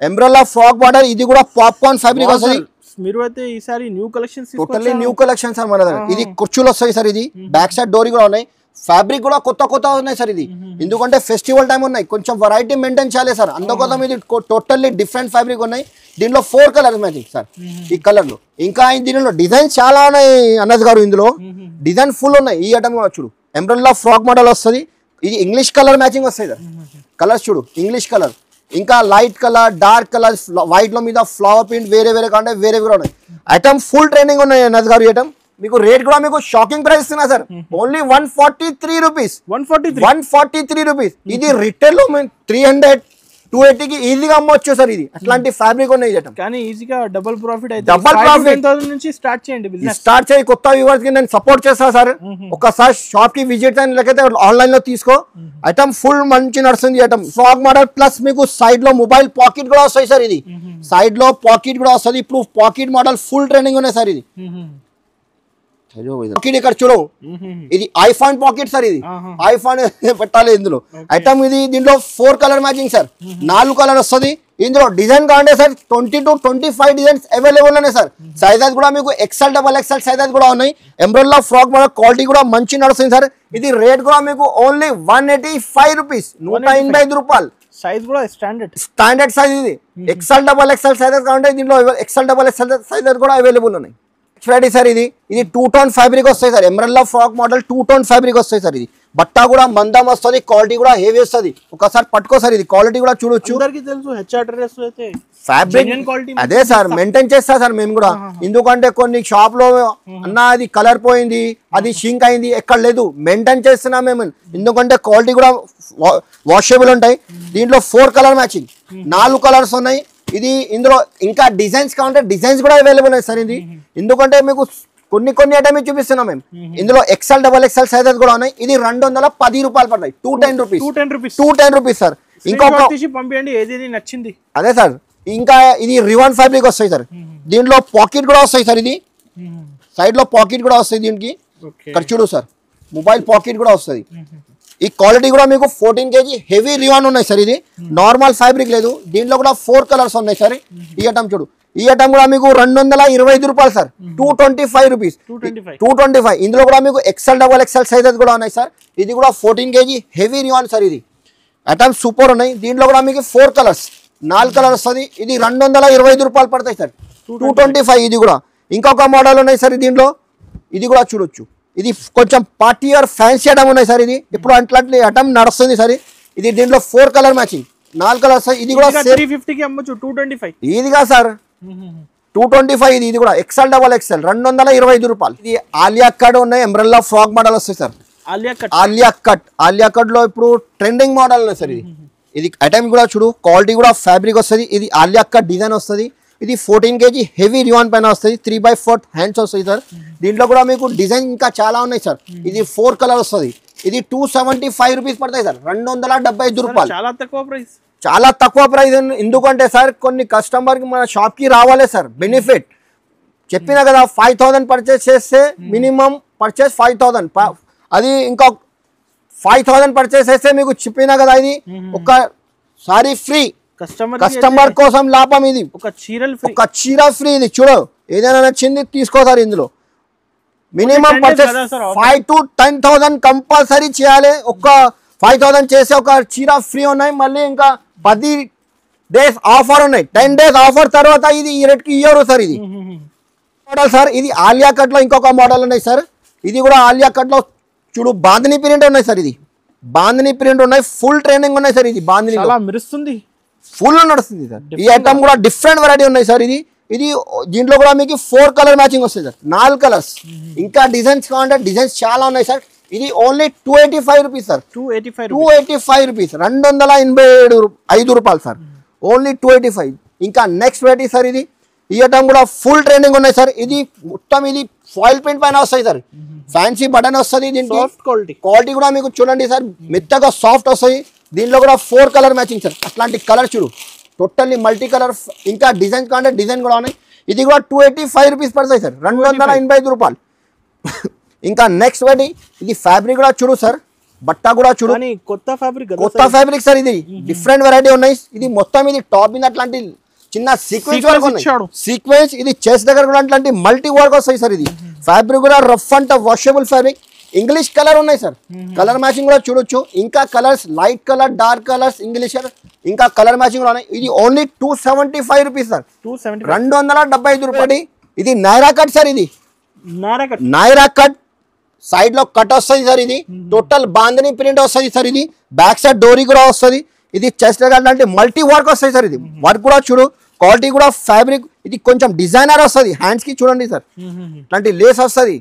ఎంబ్రెల్లా ఫ్రాక్ మోడల్. ఇది కూడా పాప్కార్న్ ఫ్యాబ్రిక్ వస్తుంది. మీరు అయితే ఈసారి new collections, totally new collection sir మన దగ్గర. ఇది కుర్చీలు వస్తాయి సార్. ఇది బ్యాక్ సైడ్ డోరీ కూడా ఉన్నాయి. ఫ్యాబ్రిక్ కూడా కొత్త ఉన్నాయి సార్. ఇది ఎందుకంటే ఫెస్టివల్ టైం ఉన్నాయి, కొంచెం వెరైటీ మెయింటైన్ చేయాలి సార్. అందుకోసం ఇది టోటల్లీ డిఫరెంట్ ఫ్యాబ్రిక్ ఉన్నాయి. దీంట్లో 4 కలర్స్ మ్యాచింగ్ సార్. ఈ కలర్ లో ఇంకా దీనిలో డిజైన్ చాలా ఉన్నాయి అన్నది గారు. ఇందులో డిజైన్ ఫుల్ ఉన్నాయి. ఈ ఐటమ్ చూడు, ఎంబ్రెల్లా ఫ్రాక్ మోడల్ వస్తుంది. ఇది ఇంగ్లీష్ కలర్ మ్యాచింగ్ వస్తాయి సార్. కలర్స్ చూడు, ఇంగ్లీష్ కలర్, ఇంకా light colour, dark colour, white లో మీద ఫ్లవర్ ప్రింట్ వేరే కావాలంటే వేరే ఉన్నాయి. ఐటమ్ ఫుల్ ట్రెండింగ్ ఉన్నాయి అన్నది గారు. ఐటమ్ మీకు రేట్ కూడా మీకు షాకింగ్ ప్రైస్ ఇస్తున్నా సార్. Only 143 rupees, 143 rupees. ఇది రిటైల్ లో 300 280 కి ఈజీగా అమ్మొచ్చు సార్. ఇది అట్లాంటి ఫ్యాబ్రిక్ ఉన్నాయి ఐటమ్, కానీ ఈజీగా డబుల్ ప్రాఫిట్ అయితే. డబుల్ ప్రాఫిట్ నుంచి స్టార్ట్ చేయండి, స్టార్ట్ చేయి. కొత్త వ్యూవర్స్ కి నేను సపోర్ట్ చేస్తా సార్. ఒకసారి షాప్ కి విజిట్ అయిన లేకపోతే ఆన్లైన్ లో తీసుకో. ఐటమ్ ఫుల్ మంచి నడుస్తుంది. ఐటమ్ ఫ్రాక్ మోడల్ ప్లస్ మీకు సైడ్ లో మొబైల్ పాకెట్ కూడా వస్తాయి సార్. ఇది సైడ్ లో పాకెట్ కూడా వస్తుంది. ఇప్పుడు పాకెట్ మోడల్ ఫుల్ ట్రెండింగ్ ఉన్నాయి సార్. ఇది ఇక్కడ చూడు, ఇది ఐఫోన్ పాకెట్ సార్. ఇది ఐఫోన్ పెట్టాలి ఇందులో ఐటమ్. ఇది దీంట్లో 4 కలర్ మ్యాచింగ్ సార్, 4 కలర్ వస్తుంది. ఇందులో డిజైన్ కావాలంటే సార్ 20 to 25 డిజైన్స్ అవైలబుల్ ఉన్నాయి సార్. సైజెస్ కూడా మీకు XL XXL సైజెస్ కూడా ఉన్నాయి. ఎంబ్రెల్లా ఫ్రాక్ మోడల్ క్వాలిటీ కూడా మంచి నడుస్తుంది సార్. ఇది రేట్ కూడా మీకు ఓన్లీ 185 రూపీస్, 185 రూపాయలు. సైజ్ కూడా స్టాండర్డ్ సైజ్. ఇది XL XXL సైజెస్ కావాలంటే దీంట్లో XL XXL సైజెస్ కూడా అవైలబుల్ ఉన్నాయి. వెరైటీ సార్ ఇది 2 టోన్ ఫ్యాబ్రిక్ వస్తాయి సార్. Umbrella frock model 2 tone fabric వస్తాయి సార్. ఇది బట్ట కూడా మందం వస్తుంది, క్వాలిటీ కూడా హెవీ వస్తుంది. ఒకసారి పట్టుకో సార్, ఇది క్వాలిటీ కూడా చూడొచ్చు. అందరికీ తెలుసు హెచ్ఆర్ ట్రేడర్స్ అయితే ఫ్యాబ్రిక్ అదే సార్ మెయింటైన్ చేస్తా సార్ మేము కూడా. ఎందుకంటే కొన్ని షాప్ లో అన్న అది కలర్ పోయింది, అది షింక్ అయింది, ఎక్కడ లేదు, మెయింటైన్ చేస్తున్నాం మేము. ఎందుకంటే క్వాలిటీ కూడా వాషబుల్ ఉంటాయి. దీంట్లో 4 కలర్ మ్యాచింగ్, 4 కలర్స్ ఉన్నాయి. ఇది ఇందులో ఇంకా డిజైన్స్ కావాలంటే డిజైన్స్ కూడా అవైలబుల్ ఉన్నాయి సార్. ఇది ఎందుకంటే మీకు కొన్ని ఐటమ్ చూపిస్తున్నాం మేము. ఇందులో XL, XXL సైజెస్ కూడా ఉన్నాయి. ఇది 210 రూపాయలు పడతాయి. 210 రూపీస్ సార్. ఇంకొక పంపించండి ఏది నచ్చింది. అదే సార్. ఇంకా ఇది రివాన్ ఫ్యాబ్రిక్ వస్తాయి సార్. దీంట్లో పాకెట్ కూడా వస్తాయి సార్. ఇది సైడ్ లో పాకెట్ కూడా వస్తాయి దీనికి. ఇక్కడ చూడు సార్, మొబైల్ పాకెట్ కూడా వస్తుంది. ఈ క్వాలిటీ కూడా మీకు 14 kg హెవీ రివాన్ ఉన్నాయి సార్. ఇది నార్మల్ ఫ్యాబ్రిక్ లేదు. దీంట్లో కూడా 4 కలర్స్ ఉన్నాయి సార్. ఈ ఐటమ్ చూడు, ఈ ఐటమ్ కూడా మీకు 225 రూపాయలు సార్. 225 రూపీస్, 225. ఇందులో కూడా మీకు XL, XXL సైజెస్ కూడా ఉన్నాయి సార్. ఇది కూడా 14 kg హెవీ రివాన్ సార్. ఇది ఐటమ్ సూపర్ ఉన్నాయి. దీంట్లో కూడా మీకు 4 కలర్స్, 4 కలర్ వస్తుంది. ఇది 225 రూపాయలు పడతాయి సార్. 225. ఇది కూడా ఇంకొక మోడల్ ఉన్నాయి సార్ దీంట్లో. ఇది కూడా చూడొచ్చు. ఇది కొంచెం పార్టీ ఆర్ ఫ్యాన్సీ ఐటమ్ ఉన్నాయి సార్. ఇది ఇప్పుడు అట్లాంటి ఐటమ్ నడుస్తుంది సార్. ఇది దీంట్లో 4 కలర్ మ్యాచింగ్, 4 కలర్స్. ఇది కూడా 350 కి అమ్మొచ్చు. 225 ఇదిగా సార్. 225. ఇది కూడా XL, XXL 225 రూపాయలు. ఇది ఆలియా కట్ ఉన్నాయి. ఎంబ్రెల్లా ఫ్రాక్ మోడల్ వస్తాయి సార్. ఆలియా కట్ లో ఇప్పుడు ట్రెండింగ్ మోడల్ ఉన్నాయి సార్. ఇది ఐటమ్ కూడా చూడు, క్వాలిటీ కూడా ఫ్యాబ్రిక్ వస్తుంది. ఇది ఆలియా కట్ డిజైన్ వస్తుంది. ఇది 14 kg హెవీ రివాన్ పైన వస్తుంది. 3/4 హ్యాండ్స్ వస్తాయి సార్. దీంట్లో కూడా మీకు డిజైన్ ఇంకా చాలా ఉన్నాయి సార్. ఇది 4 కలర్ వస్తుంది. ఇది 275 రూపీస్ పడతాయి సార్. 275 రూపాయలు. చాలా తక్కువ ప్రైస్. ఎందుకంటే సార్ కొన్ని కస్టమర్కి మన షాప్కి రావాలి సార్. బెనిఫిట్ చెప్పినా కదా, 5000 పర్చేస్ చేస్తే మినిమం పర్చేస్ 5000. అది ఇంకా 5000 పర్చేస్ చేస్తే మీకు చెప్పినా కదా, ఇది ఒకసారి ఫ్రీ. కస్టమర్ కోసం లాభం. ఇది ఒక చీర ఫ్రీ. ఇది చూడు, ఏదైనా నచ్చింది తీసుకోసారి. ఇందులో మినిమం పర్చేస్ 5 to 10,000 కంపల్సరీ చేయాలి. ఒక 5000 చేసే ఒక చీర ఫ్రీ ఉన్నాయి. మళ్ళీ ఇంకా 10 days ఆఫర్ ఉన్నాయి. 10 days ఆఫర్ తర్వాత ఇది ఈ రేట్కి ఇయ్యరు సార్. ఇది మోడల్ సార్. ఇది ఆలియా కట్ లో ఇంకొక మోడల్ ఉన్నాయి సార్. ఇది కూడా ఆలియా కట్ లో చూడు, బాందిని ప్రింట్ ఉన్నాయి సార్. ఇది బాందిని ప్రింట్ ఉన్నాయి. ఫుల్ ట్రైనింగ్ ఉన్నాయి సార్. ఇది బాందిని మెరుస్తుంది, ఫుల్ నడుస్తుంది సార్. ఈ ఐటమ్ కూడా డిఫరెంట్ వెరైటీ ఉన్నాయి సార్. ఇది దీంట్లో కూడా మీకు 4 కలర్ మ్యాచింగ్ వస్తుంది సార్. 4 కలర్స్. ఇంకా డిజైన్స్ కావాలంటే డిజైన్స్ చాలా ఉన్నాయి సార్. ఇది ఓన్లీ 285 రూపీస్ సార్. 285 రూపీస్, 285 రూపాయలు సార్. ఓన్లీ 285. ఇంకా నెక్స్ట్ వెరైటీ సార్. ఇది ఈ ఐటమ్ కూడా ఫుల్ ట్రైనింగ్ ఉన్నాయి సార్. ఇది మొత్తం ఇది ఫాయిల్ ప్రింట్ పైన వస్తాయి సార్. ఫ్యాన్సీ బటన్ వస్తుంది. దీంట్లో క్వాలిటీ కూడా మీకు చూడండి సార్, మెత్తగా సాఫ్ట్ వస్తాయి. దీంట్లో కూడా 4 కలర్ మ్యాచింగ్ సార్. అట్లాంటి కలర్ చూడు, టోటల్లీ మల్టీ కలర్. ఇంకా డిజైన్ కావాలంటే డిజైన్ కూడా ఉన్నాయి. ఇది కూడా 285 రూపీస్ పడతాయి సార్. 285 రూపాయలు. ఇంకా నెక్స్ట్ వెరైటీ. ఇది ఫ్యాబ్రిక్ కూడా చూడు సార్, బట్ట కూడా చూడు, కొత్త ఫ్యాబ్రిక్ సార్. ఇది డిఫరెంట్ వెరైటీ ఉన్నాయి. ఇది మొత్తం ఇది టాప్ మీద అట్లాంటి చిన్న సీక్వెన్స్ వర్క్ ఉన్నాయి. సీక్వెన్స్ ఇది చెస్ట్ దగ్గర కూడా అట్లాంటి మల్టీ వర్క్ వస్తాయి సార్. ఇది ఫ్యాబ్రిక్ కూడా rough and tough washable fabric. English colour ఉన్నాయి సార్. కలర్ మ్యాచింగ్ కూడా చూడొచ్చు. ఇంకా colours light colour, dark colours, English ఇంకా కలర్ మ్యాచింగ్ కూడా ఉన్నాయి. ఇది ఓన్లీ 275 రూపీస్ సార్. 275 రూపాయలు. ఇది నైరా కట్ సార్. ఇది నైరా కట్ సైడ్ లో కట్ వస్తుంది సార్. ఇది టోటల్ బాందని ప్రింట్ వస్తుంది సార్. ఇది బ్యాక్ సైడ్ డోరీ కూడా వస్తుంది. ఇది చెస్ట్ అంటే మల్టీ వర్క్ వస్తాయి సార్. ఇది వర్క్ కూడా చూడు, క్వాలిటీ కూడా ఫ్యాబ్రిక్. ఇది కొంచెం డిజైనర్ వస్తుంది. హ్యాండ్స్ కి చూడండి సార్, ఇట్లాంటి లేస్ వస్తుంది,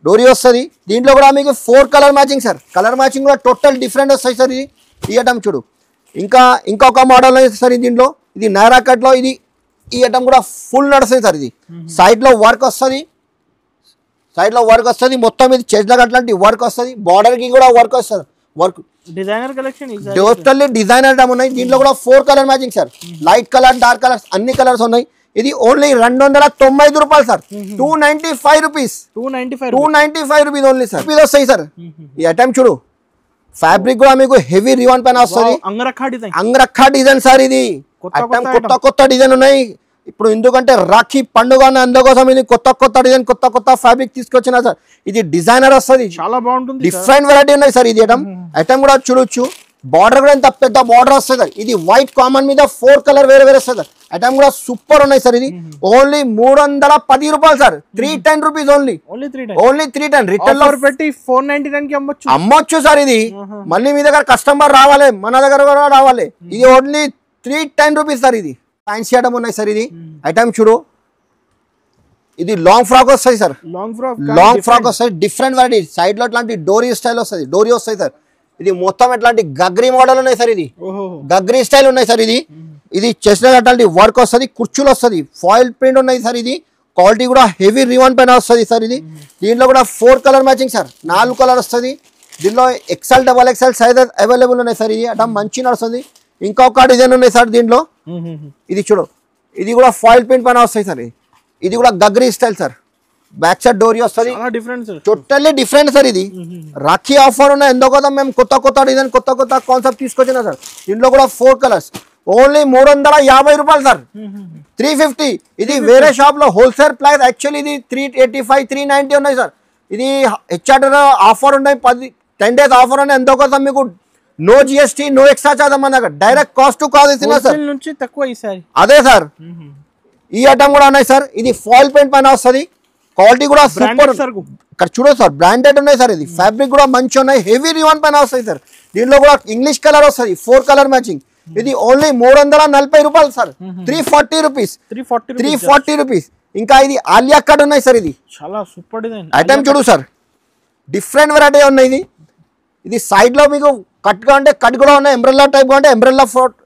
డోరీ వస్తుంది. దీంట్లో కూడా మీకు 4 colour matching sir. Colour matching కూడా టోటల్ డిఫరెంట్ వస్తాయి సార్. ఇది ఈ ఐటమ్ చూడు. ఇంకొక మోడల్ సార్ దీంట్లో. ఇది నైరా కట్ లో. ఇది ఈ ఐటమ్ కూడా ఫుల్ నడుస్తుంది సార్. ఇది సైడ్ లో వర్క్ వస్తుంది. మొత్తం ఇది చెస్ట్ దగ్గర అట్లాంటి వర్క్ వస్తుంది. బార్డర్ కి కూడా వర్క్ వస్తుంది. Work designer collection totally designer item ఉన్నాయి. దీంట్లో కూడా 4 colour matching sir. Light colour, dark colours, అన్ని కలర్స్ ఉన్నాయి. ఇది ఓన్లీ 295 రూపాయలు sir. 295 rupees. 295 rupees only sir. ఇది వస్తాయి సార్. ఈ ఐటమ్ చూడు, ఫ్యాబ్రిక్ కూడా మీకు హెవీ రివాన్ పైన వస్తుంది. Angarkha design sir. ఇది కొత్త డిజైన్ ఉన్నాయి. ఇప్పుడు ఎందుకంటే రాఖీ పండుగ అందుకోసం ఇది కొత్త డిజైన్, కొత్త ఫ్యాబ్రిక్ తీసుకొచ్చిన సార్. ఇది డిజైనర్ వస్తుంది, చాలా బాగుంటుంది. డిఫరెంట్ వెరైటీ ఉన్నాయి సార్. ఇది ఐటమ్ కూడా చూడొచ్చు. బార్డర్ కూడా ఎంత పెద్ద బార్డర్ వస్తుంది. ఇది వైట్ కామన్ మీద 4 కలర్ వేరే వేరే వస్తుంది. ఐటమ్ కూడా సూపర్ ఉన్నాయి సార్. ఇది ఓన్లీ 310 రూపాయలు సార్. 310 rupees only 310. రిటైల్ లో పెట్టి 499 కి అమ్మొచ్చు సార్. ఇది మళ్ళీ మీ దగ్గర కస్టమర్ రావాలి, మన దగ్గర కూడా రావాలి. ఇది ఓన్లీ 310 రూపీస్ సార్. ఇది ఫ్యాన్సీ ఐటమ్ ఉన్నాయి సార్. ఇది ఐటమ్ చూడు, ఇది లాంగ్ ఫ్రాక్ వస్తాయి సార్. లాంగ్ ఫ్రాక్ వస్తాయి, డిఫరెంట్ వెరైటీ. సైడ్ లో ఇట్లాంటి డోరీ స్టైల్ వస్తుంది, డోరీ వస్తాయి సార్. ఇది మొత్తం ఎట్లాంటి గగ్రీ మోడల్ ఉన్నాయి సార్. ఇది గగ్రీ స్టైల్ ఉన్నాయి సార్. ఇది చేసిన అట్లాంటి వర్క్ వస్తుంది, కుర్చీలు వస్తుంది, ఫాయిల్ ప్రింట్ ఉన్నాయి సార్. ఇది క్వాలిటీ కూడా హెవీ రివన్ పైన వస్తుంది సార్. ఇది దీంట్లో కూడా 4 కలర్ మ్యాచింగ్ సార్. 4 కలర్ వస్తుంది. దీనిలో XL, XXL సైజ్ అవైలబుల్ ఉన్నాయి సార్. ఇది అటం మంచి నడుస్తుంది. ఇంకొక డిజైన్ ఉన్నాయి సార్ దీంట్లో. ఇది చూడు, ఇది కూడా ఫాయిల్ ప్రింట్ పైన వస్తాయి సార్. ఇది కూడా గగ్రీ స్టైల్ సార్. బ్యాక్ సైడ్ డోరీ వస్తుంది, టోటల్లీ డిఫరెంట్ సార్. ఇది రాఖీ ఆఫర్ ఉన్నాయి. ఎందుకో మేము కొత్త డిజైన్ కొత్త కాన్సెప్ట్ తీసుకొచ్చినా సార్. దీంట్లో కూడా 4 కలర్స్ ఓన్లీ 350 రూపాయలు సార్. 350. ఇది వేరే షాప్ లో హోల్సేల్ ప్రైస్ యాక్చువల్లీ ఇది 385, 390 ఉన్నాయి సార్. ఇది హెచ్ఆర్టర్ ఆఫర్ ఉన్నాయి, 10 days ఆఫర్ ఉన్నాయి. ఎందుకోసం మీకు no GST, no extra charge అమ్మా. డైరెక్ట్ కాస్ట్ టు కాస్ట్ ఇస్తున్నా సార్. అదే సార్. ఈ ఐటమ్ కూడా ఉన్నాయి సార్. ఇది ఫాయిల్ పెయింట్ పైన వస్తుంది. క్వాలిటీ కూడా సూపర్. ఇక్కడ చూడదు సార్, బ్రాండెడ్ ఉన్నాయి సార్. ఇది ఫ్యాబ్రిక్ కూడా మంచి ఉన్నాయి, హెవీ రివన్ పైన వస్తాయి సార్. దీంట్లో కూడా ఇంగ్లీష్ కలర్ వస్తుంది, 4 కలర్ మ్యాచింగ్. ఇది ఓన్లీ 340 రూపాయలు సార్. 340 రూపీస్. 340 రూపీస్. ఇంకా ఇది ఆలియా కట్ ఉన్నాయి సార్. ఇది చాలా సూపర్ డిజైన్ ఐటమ్ చూడు సార్, డిఫరెంట్ వెరైటీ ఉన్నాయి. ఇది సైడ్ లో మీకు కట్ గా ఉంటే కట్ కూడా ఉన్నాయి, ఎంబ్రెల్లా టైప్ గా ఉంటే ఎంబ్రెల్లా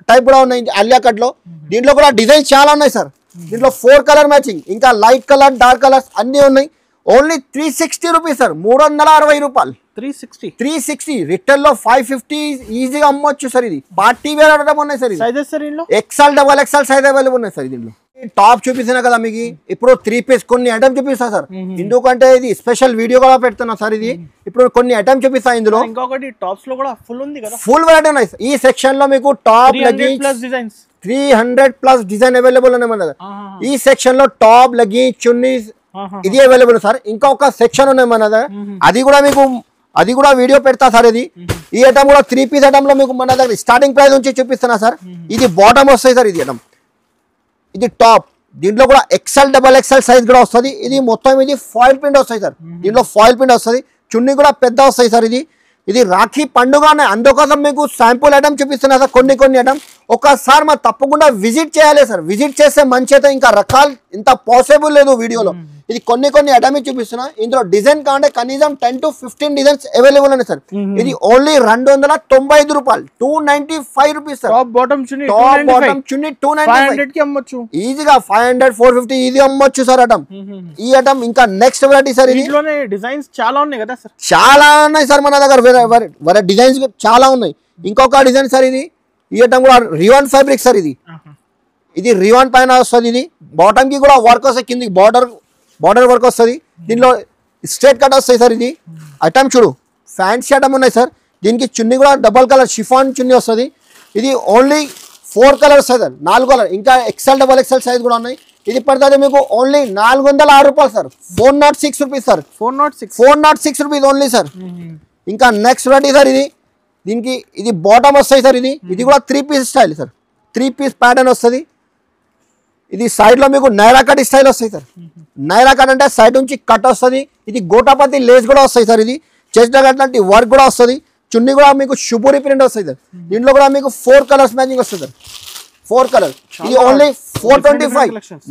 టైప్ కూడా ఉన్నాయి ఆలియా కట్ లో. దీంట్లో కూడా డిజైన్స్ చాలా ఉన్నాయి సార్. దీంట్లో 4 కలర్ మ్యాచింగ్, ఇంకా లైట్ కలర్, డార్క్ కలర్స్ అన్ని ఉన్నాయి. Only 360 rupees sir. 360 రూపాయలు. 360. రిటైల్ లో 550 ఈజీగా అమ్మొచ్చు సార్. ఇది పార్టీ వేర్ ఆడటం ఉన్నాయి sir. XL, XXL size available ఉన్నాయి సార్. దీంట్లో టాప్ చూపిస్తున్నా కదా మీకు. ఇప్పుడు 3 పీస్ కొన్ని ఐటమ్ చూపిస్తా సార్. ఎందుకంటే ఇది స్పెషల్ వీడియో కూడా పెడుతున్నా సార్. ఇది ఇప్పుడు కొన్ని ఐటమ్ చూపిస్తా. ఇందులో ఇంకొకటి టాప్స్ లో కూడా ఫుల్ ఉంది కదా, ఫుల్ వెరైటీ ఉన్నాయి. ఈ సెక్షన్ లో మీకు టాప్ లెగ్గింగ్స్ 300+ డిజైన్ అవైలబుల్ ఉన్నాయి మన దగ్గర. ఈ సెక్షన్ లో టాప్ లెగ్గింగ్స్, చున్నీస్ ఇది అవైలబుల్ సార్. ఇంకొక సెక్షన్ ఉన్నాయి మన దగ్గర, అది కూడా వీడియో పెడతా సార్. ఇది ఈ ఐటమ్ కూడా 3 పీస్ ఐటమ్ లో మీకు మన దగ్గర స్టార్టింగ్ ప్రైస్ నుంచి చూపిస్తున్నా సార్. ఇది బాటమ్ వస్తాయి సార్. ఇది ఐటమ్, ఇది టాప్. దీంట్లో కూడా XL, XXL సైజ్ కూడా వస్తుంది. ఇది మొత్తం ఇది ఫాయిల్ ప్రింట్ వస్తాయి సార్. దీంట్లో ఫాయిల్ ప్రింట్ వస్తుంది, చున్నీ కూడా పెద్ద వస్తాయి సార్. ఇది రాఖీ పండుగ అందుకోసం మీకు శాంపుల్ ఐటమ్ చూపిస్తున్నా సార్. కొన్ని ఐటమ్ ఒకసారి మరి తప్పకుండా విజిట్ చేయాలి సార్. విజిట్ చేస్తే మంచి అయితే ఇంకా రకాలు ఇంత పాసిబుల్ లేదు వీడియోలో. ఇది కొన్ని ఐటమ్ చూపిస్తున్నా. ఇందులో డిజైన్ కావాలంటే కనీసం 10 to 15 డిజైన్స్ అవైలబుల్ ఉన్నాయి సార్. ఇది ఓన్లీ 295 రూపాయలు. 295 రూపీస్ సార్. టాప్ బాటమ్ చున్నీ 295 ఈజీగా 500, 450 ఇది అమ్మొచ్చు సార్ ఐటమ్. ఈ ఐటమ్ ఇంకా నెక్స్ట్ వెరైటీ సార్. ఇది డిజైన్స్ చాలా ఉన్నాయి కదా సార్. చాలా ఉన్నాయి సార్ మన దగ్గర, వేరే డిజైన్స్ చాలా ఉన్నాయి. ఇంకొక డిజైన్ సార్. ఈ ఐటమ్ కూడా రివాన్ ఫ్యాబ్రిక్ సార్. ఇది రివాన్ పైన వస్తుంది. ఇది బాటమ్ కి కూడా వర్క్ వస్తుంది, కిందికి బార్డర్ వర్క్ వస్తుంది. దీనిలో స్ట్రేట్ కట్ వస్తాయి సార్. ఇది ఐటమ్ చూడు, ఫ్యాన్సీ ఐటమ్ ఉన్నాయి సార్. దీనికి చున్నీ కూడా డబల్ కలర్ షిఫాన్ చున్నీ వస్తుంది. ఇది ఓన్లీ 4 కలర్స్ వస్తుంది సార్. 4 కలర్, ఇంకా XL, XXL సైజ్ కూడా ఉన్నాయి. ఇది పడుతుంది మీకు ఓన్లీ 406 రూపాయలు sir. 406 rupees sir. 406 rupees only sir. ఇంకా నెక్స్ట్ వెరైటీ సార్. దీనికి ఇది బాటమ్ వస్తాయి సార్. ఇది కూడా 3 piece style sir. 3 piece pattern వస్తుంది. ఇది సైడ్ లో మీకు నైరా కట్ స్టైల్ వస్తాయి సార్. నైరా కట్ అంటే సైడ్ నుంచి కట్ వస్తుంది. ఇది గోటాపతి లేస్ కూడా వస్తాయి సార్. ఇది చెస్ట్ అట్లాంటి వర్క్ కూడా వస్తుంది. చున్నీ కూడా మీకు షుబూరి ప్రింట్ వస్తాయి సార్. దీంట్లో కూడా మీకు 4 కలర్స్ మ్యాచింగ్ వస్తుంది సార్. 4 కలర్. ఇది ఓన్లీ 425,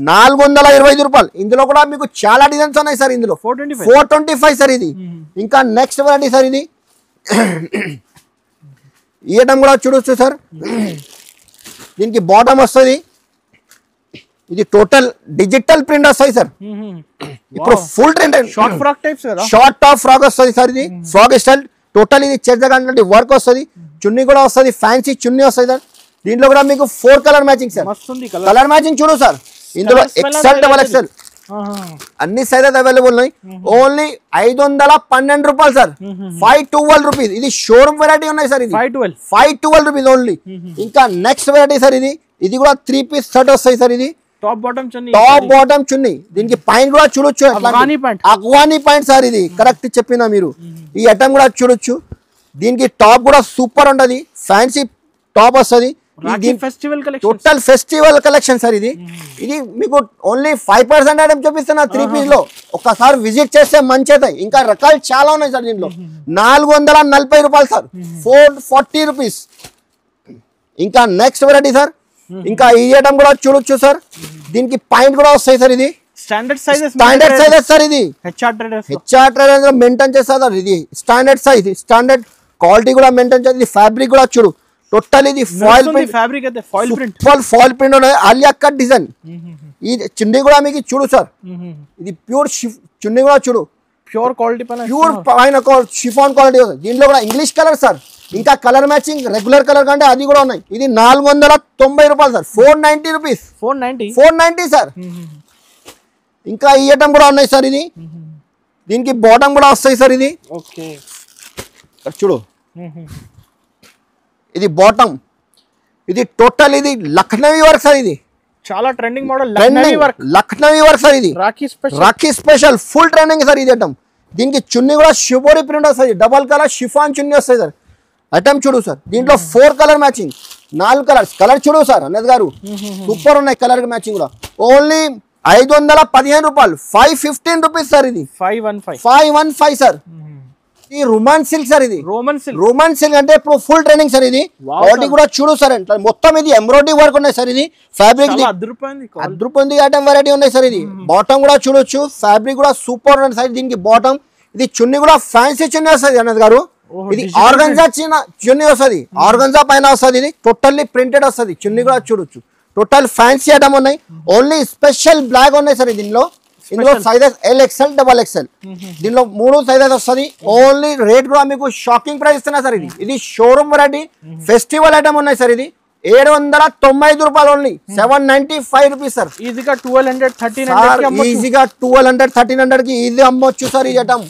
425 రూపాయలు. ఇందులో కూడా మీకు చాలా డిజైన్స్ ఉన్నాయి సార్. ఇందులో 425 సార్. ఇది ఇంకా నెక్స్ట్ వెరైటీ సార్. ఈ ఐటమ్ కూడా చూడొచ్చు సార్. దీనికి బాటమ్ వస్తుంది. ఇది టోటల్ డిజిటల్ ప్రింట్ వస్తాయి సార్. ఇప్పుడు full trend short frock types కదా, షార్ట్ టాప్ ఫ్రాక్ వస్తుంది సార్. ఇది ఫ్రాక్ స్టైల్ టోటల్. ఇది చెద్దగంటే వర్క్ వస్తుంది. చున్నీ కూడా వస్తుంది, ఫ్యాన్సీ చున్నీ వస్తుంది సార్. దీంట్లో కూడా మీకు 4 colour matching sir. Colour matching చూడు సార్. ఇందులో XL, XXL అన్ని సైజెస్ అవైలబుల్ ఉన్నాయి. ఓన్లీ 512 రూపాయలు సార్. 512 రూపీస్. ఇది షోరూమ్ వెరైటీ ఉన్నాయి సార్. ఇది 512 రూపీస్ ఓన్లీ. ఇంకా నెక్స్ట్ వెరైటీ సార్. ఇది కూడా 3 పీస్ సెట్ వస్తాయి సార్. ఇది టాప్ బాటమ్ చున్నీ. దీనికి పైన కూడా చూడొచ్చు, అఫ్ఘానీ పాయింట్ సార్. ఇది కరెక్ట్ చెప్పినా మీరు. ఈ ఐటమ్ కూడా చూడొచ్చు. దీనికి టాప్ కూడా సూపర్ ఉంటుంది, ఫ్యాన్సీ టాప్ వస్తుంది. Festival collection, total festival collection sir. ఇది మీకు ఓన్లీ 5% ఐటమ్ చూపిస్తున్నా 3 పీస్ లో. ఒక్కసారి విజిట్ చేస్తే మంచి అవుతాయి. ఇంకా రకాలు చాలా ఉన్నాయి సార్ దీంట్లో. 440 రూపాయలు సార్, 440 రూపీస్. ఇంకా నెక్స్ట్ వెరైటీ సార్, ఇంకా ఈ ఐటమ్ కూడా చూడొచ్చు సార్. దీనికి పాయింట్ కూడా వస్తాయి సార్. ఇది స్టాండర్డ్ సైజెస్ సార్. ఇది హెచ్ఆర్ ట్రేడర్స్ మెయింటైన్ చేస్తారు సార్. ఇది స్టాండర్డ్ సైజ్, స్టాండర్డ్ క్వాలిటీ కూడా మెయింటైన్ చేస్తుంది. ఫ్యాబ్రిక్ కూడా చూడు టోటల్ ఇది ఫాయిల్ ఫ్యాబ్రిక్ అయితే ఫాయిల్ ప్రింట్ ఉన్నాయి, ఆలియా కట్ డిజైన్. ఈ చున్నీ కూడా మీకు చూడు సార్, ఇది ప్యూర్ చున్నీ కూడా చూడు, ప్యూర్ క్వాలిటీ ప్యూర్ పైన షిఫాన్ క్వాలిటీ. దీంట్లో కూడా ఇంగ్లీష్ కలర్ సార్. ఇంకా కలర్ మ్యాచింగ్ రెగ్యులర్ కలర్ కంటే అది కూడా ఉన్నాయి. ఇది 490 రూపాయలు సార్, 490 రూపీస్, 490 సార్. ఇంకా ఈ ఐటమ్ కూడా ఉన్నాయి సార్. ఇది దీనికి బాటమ్ కూడా వస్తాయి సార్. ఇది చూడు, ఇది బాటమ్, ఇది టోటల్ ఇది లక్నవీ వర్క్ సార్. ఇది చాలా trending model, Lucknowi work sir. ఇది Rakhi special full trending sir. ఇది ఐటమ్ దీనికి చున్నీ కూడా షిబోరి ప్రింట్ వస్తుంది, డబల్ కలర్ షిఫాన్ చున్నీ వస్తాయి సార్. ఐటమ్ చూడు సార్, దీంట్లో 4 కలర్ మ్యాచింగ్, 4 కలర్స్. కలర్ చూడు సార్ అన్నది గారు, సూపర్ ఉన్నాయి కలర్ మ్యాచింగ్ కూడా. ఓన్లీ 515 రూపాయలు, 515 రూపీస్ సార్. ఇది 515 సార్. ఈ రోమన్ సిల్క్ సార్. ఇది రోమన్ సిల్క్ అంటే ఇప్పుడు ఫుల్ ట్రెండింగ్ సార్. ఇది క్వాలిటీ కూడా చూడు సార్, మొత్తం ఇది ఎంబ్రాయిడరీ వర్క్ ఉన్నాయి సార్. ఇది ఫ్యాబ్రిక్ అద్రుపోయింది ఐటమ్ వెరైటీ ఉన్నాయి సార్. ఇది బాటమ్ కూడా చూడొచ్చు, ఫ్యాబ్రిక్ కూడా సూపర్ ఉంది సార్. దీనికి బాటమ్, ఇది చున్నీ కూడా ఫ్యాన్సీ చున్నీ వస్తుంది అన్నది గారు. ఇది ఆర్గంజా చున్నీ వస్తుంది, ఆర్గంజా పైన వస్తుంది. ఇది టోటల్లీ ప్రింటెడ్ వస్తుంది. చున్నీ కూడా చూడొచ్చు, టోటల్ ఫ్యాన్సీ ఐటమ్ ఉన్నాయి. ఓన్లీ స్పెషల్ బ్లాక్ ఉన్నాయి సార్. ఇందులో సైజెస్ LXL, XXL. దీనిలో 3 సైజెస్ వస్తుంది. ఓన్లీ రేట్ కూడా మీకు షాకింగ్ ప్రైస్ ఇస్తున్నా సార్. ఇది షోరూమ్ వెరైటీ ఫెస్టివల్ ఐటమ్ ఉన్నాయి సార్. ఇది 795 రూపాయలు, ఓన్లీ 795 రూపీస్ సార్. ఈజీగా 1200-1300 కి ఈజీ అమ్మొచ్చు సార్ ఈ ఐటమ్.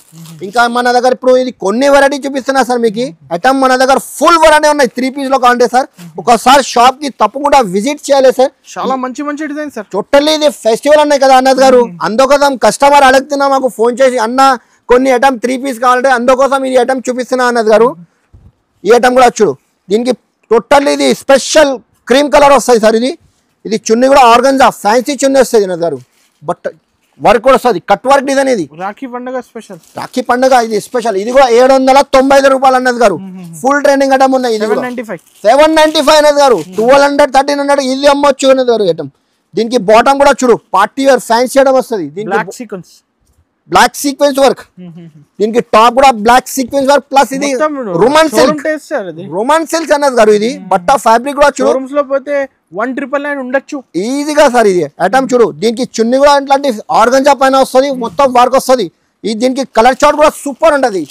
ఇంకా మన దగ్గర ఇప్పుడు ఇది కొన్ని వెరైటీ చూపిస్తున్నా సార్ మీకు. ఐటమ్ మన దగ్గర ఫుల్ వెరైటీ ఉన్నాయి 3 పీస్ లో కావాలంటే సార్. ఒకసారి షాప్ కి తప్పకుండా విజిట్ చేయాలి సార్. చాలా మంచి డిజైన్ సార్. టోటల్లీ ఇది ఫెస్టివల్ ఉన్నాయి కదా అన్నది గారు, అందుకోసం కస్టమర్ అడుగుతున్నా మాకు ఫోన్ చేసి, అన్న కొన్ని ఐటమ్ 3 పీస్ కావాలంటే అందుకోసం ఇది ఐటమ్ చూపిస్తున్నా అన్నది గారు. ఈ ఐటమ్ కూడా చూడు, దీనికి టోటల్లీ ఇది స్పెషల్ క్రీమ్ కలర్ వస్తుంది సార్. ఇది చున్నీ కూడా ఆర్గంజా ఫ్యాన్సీ చున్నీ వస్తుంది అన్నది గారు. బట్ వర్క్ కూడా వస్తుంది, కట్ వర్క్ డిజైన్. ఇది రాఖీ పండుగ స్పెషల్, రాఖీ పండుగ ఇది స్పెషల్. ఇది కూడా 795 రూపాయలు అన్నది గారు. ఫుల్ ట్రెండింగ్ ఐటమ్ ఉన్నాయి. ఇది 795 అనేది గారు, 1200-1300 ఇది అమ్మొచ్చు అనేది గారు ఐటమ్. దీనికి బాటమ్ కూడా చూడు, పార్టీ వేర్ ఫ్యాన్సీ ఐటమ్ వస్తుంది. Black sequence work. దీనికి టాప్ కూడా బ్లాక్ సీక్వెన్స్ వర్క్ ప్లస్ ఇది రోమన్ సిల్క్ అన్నది గారు. ఇది బట్ట ఫ్యాబ్రిక్ కూడా చూడు, 1999 ఉండొచ్చు ఈజీగా సార్. ఇది ఐటమ్ చూడు, దీనికి చున్నీ కూడా ఇట్లాంటి ఆర్గంజా పైన వస్తుంది, మొత్తం వర్క్ వస్తుంది. ఇది దీనికి కలర్ చార్ట్ కూడా సూపర్ ఉంటది,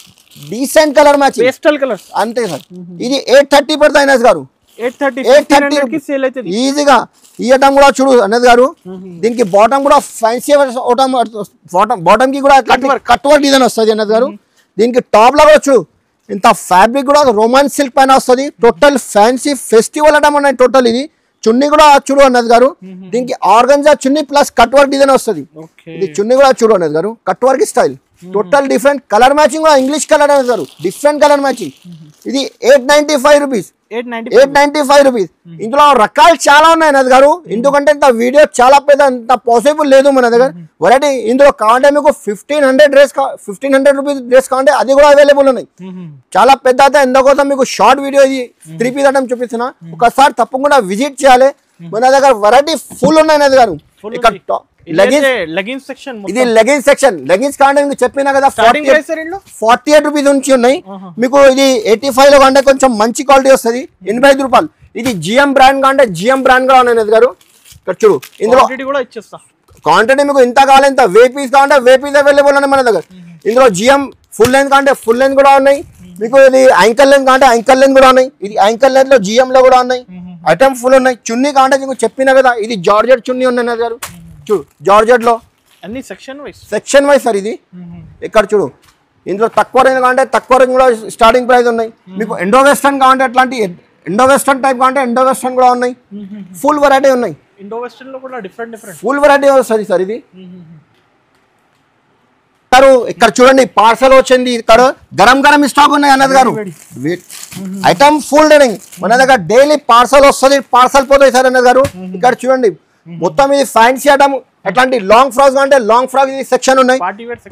decent colour matching, pastel colour అంతే సార్. ఇది 830 పడుతుంది అన్నది గారు, 830 ఈజీగా. ఈ ఐటమ్ కూడా చూడు అన్నది గారు. దీనికి బాటమ్ కూడా ఫ్యాన్సీ బాటమ్ కి కూడా కట్ వర్క్ డిజైన్ వస్తుంది అన్నది గారు. దీనికి టాప్ లా కూడా చూడు, ఇంత ఫ్యాబ్రిక్ కూడా రోమన్ సిల్క్ పైన వస్తుంది. టోటల్ ఫ్యాన్సీ ఫెస్టివల్ ఐటమ్ ఉన్నాయి టోటల్. ఇది చున్నీ కూడా చూడు అన్నది గారు. దీనికి ఆర్గంజా చున్నీ ప్లస్ కట్ వర్క్ డిజైన్ వస్తుంది. ఇది చున్నీ కూడా చూడు అన్నది గారు, cut work style. Total different colour matching కూడా ఇంగ్లీష్ కలర్ అన్నది గారు, డిఫరెంట్ కలర్ మ్యాచింగ్. ఇది 895 రూపీస్, 895 రూపీస్. ఇందులో రకాలు చాలా ఉన్నాయి అన్నది గారు, ఎందుకంటే ఇంత వీడియో చాలా పెద్ద, ఇంత పాసిబుల్ లేదు మన దగ్గర వెరైటీ. ఇందులో కావాలంటే మీకు 1500 రూపీస్ డ్రెస్ కావాలంటే అది కూడా అవైలబుల్ ఉన్నాయి. చాలా పెద్ద అయితే ఎందుకోసం మీకు షార్ట్ వీడియో ఇది 3 పీస్ ఐటమ్ చూపిస్తున్నా, ఒకసారి తప్పకుండా విజిట్ చేయాలి. మన దగ్గర వెరైటీ ఫుల్ ఉన్నాయి అన్నది గారు. లెగిన్స్ సెక్షన్, ఇది లెగిన్స్ సెక్షన్. లెగిన్స్ కావాలంటే మీకు చెప్పినా కదా 48 రూపీస్ నుంచి ఉన్నాయి మీకు. ఇది 85 లో కావాలంటే కొంచెం మంచి క్వాలిటీ వస్తుంది, 85 రూపాయలు. ఇది GM బ్రాండ్ కావాలంటే GM బ్రాండ్ కూడా ఉన్నాయి గారు. ఇక్కడ చూడు, ఇందులో క్వాంటిటీ మీకు ఇంత కావాలి, ఇంత వేపీస్ కావాలంటే వేపీస్ అవైలబుల్ ఉన్నాయి మన దగ్గర. ఇందులో GM ఫుల్ లెంత్ కావాలంటే ఫుల్ లెంత్ కూడా ఉన్నాయి మీకు. ఇది యాంకల్ లెంత్ కావాలంటే యాంకల్ లెంత్ కూడా ఉన్నాయి. ఇది యాంకల్ లెంత్ లో GM లో కూడా ఉన్నాయి. ఐటమ్ ఫుల్ ఉన్నాయి. చున్నీ కావాలంటే మీకు చెప్పినా కదా, ఇది జార్జెట్ చున్నీ ఉన్నాయి గారు. చూడు జార్జెట్ లో అన్ని సెక్షన్ వైస్ సార్. ఇది ఇక్కడ చూడు, ఇందులో తక్కువ రేంజ్ కావాలంటే తక్కువ రేంజ్ కూడా స్టార్టింగ్ ప్రైస్ ఉన్నాయి మీకు. ఎండో వెస్టర్న్ కావాలంటే అట్లాంటి ఎండో వెస్టర్న్ టైప్ కావాలంటే ఎండో వెస్టర్న్ కూడా ఉన్నాయి. ఫుల్ వెరైటీ ఉన్నాయి. ఇండో వెస్టర్న్ లో కూడా డిఫరెంట్ ఫుల్ వెరైటీ వస్తుంది సార్. ఇది ఇక్కడ చూడండి పార్సల్ వచ్చింది, ఇక్కడ గరం గరం స్టాక్ ఉన్నాయి అన్నది గారు. ఐటమ్ ఫుల్ డెనింగ్ మన దగ్గర డైలీ పార్సల్ వస్తుంది, పార్సల్ పోతాయి సార్ అన్నది గారు. ఇక్కడ చూడండి మొత్తం ఇది ఫ్యాన్సీ ఐటమ్, అట్లాంటి లాంగ్ ఫ్రాక్స్ అంటే లాంగ్ ఫ్రాక్ సెక్షన్ ఉన్నాయి,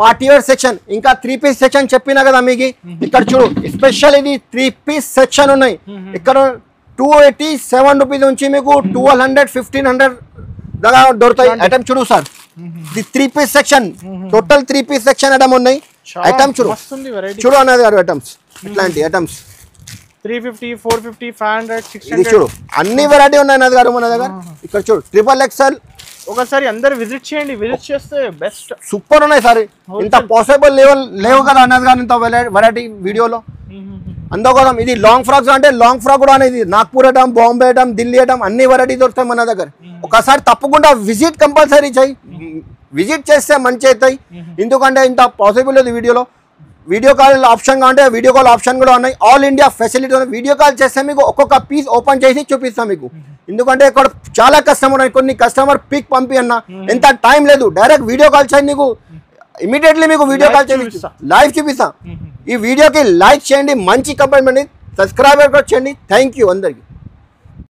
పార్టీ వేర్ సెక్షన్, ఇంకా 3 పీస్ సెక్షన్ చెప్పినా కదా మీకు. ఇక్కడ చూడు స్పెషల్ ఇది 3 పీస్ సెక్షన్ ఉన్నాయి. ఇక్కడ 287 రూపీస్ నుంచి మీకు 1200 1500 దాకా దొరుకుతాయి. ఐటమ్ చూడు సార్, ఇది 3 piece section, total 3 piece section item ఉన్నాయి. ఐటమ్ చూడు చూడు అన్నది గారు, ఐటమ్స్ ఇట్లాంటి ఐటమ్స్ 350 450 500 600 ఇది చూడు అన్ని వెరైటీ ఉన్నాయి అన్నది గారు మన దగ్గర. ఇక్కడ చూడు XXL, ఒకసారి అందరు విజిట్ చేయండి, విజిట్ చేస్తే బెస్ట్ సూపర్ ఉన్నాయి సార్. ఇంత పాసిబుల్ లేవు కదా అన్నది గారు ఇంత వెరైటీ వీడియోలో. అందుకోసం ఇది లాంగ్ ఫ్రాక్స్ అంటే లాంగ్ ఫ్రాక్ కూడా అనేది Nagpur item, Bombay item, Delhi item అన్ని వెరైటీ దొరుకుతాయి మన దగ్గర. ఒకసారి తప్పకుండా విజిట్ కంపల్సరీ చేయి, విజిట్ చేస్తే మంచి అవుతాయి. ఎందుకంటే ఇంత పాసిబుల్ లేదు వీడియోలో. వీడియో కాల్ ఆప్షన్ అంటే వీడియో కాల్ ఆప్షన్ కూడా ఉన్నాయి, ఆల్ ఇండియా ఫెసిలిటీ ఉన్నాయి. వీడియో కాల్ చేస్తే మీకు ఒక్కొక్క పీస్ ఓపెన్ చేసి చూపిస్తాం మీకు. ఎందుకంటే ఇక్కడ చాలా కస్టమర్ ఉన్నాయి, కొన్ని కస్టమర్ పిక్ పంపి అన్న ఎంత టైం లేదు, డైరెక్ట్ వీడియో కాల్ చేయండి, మీకు ఇమీడియట్లీ మీకు వీడియో కాల్ చేసి లైవ్ చూపిస్తాం. ఈ వీడియోకి లైక్ చేయండి, మంచి కామెంట్ సబ్స్క్రైబర్ కూడా చేయండి. థ్యాంక్ యూ అందరికి.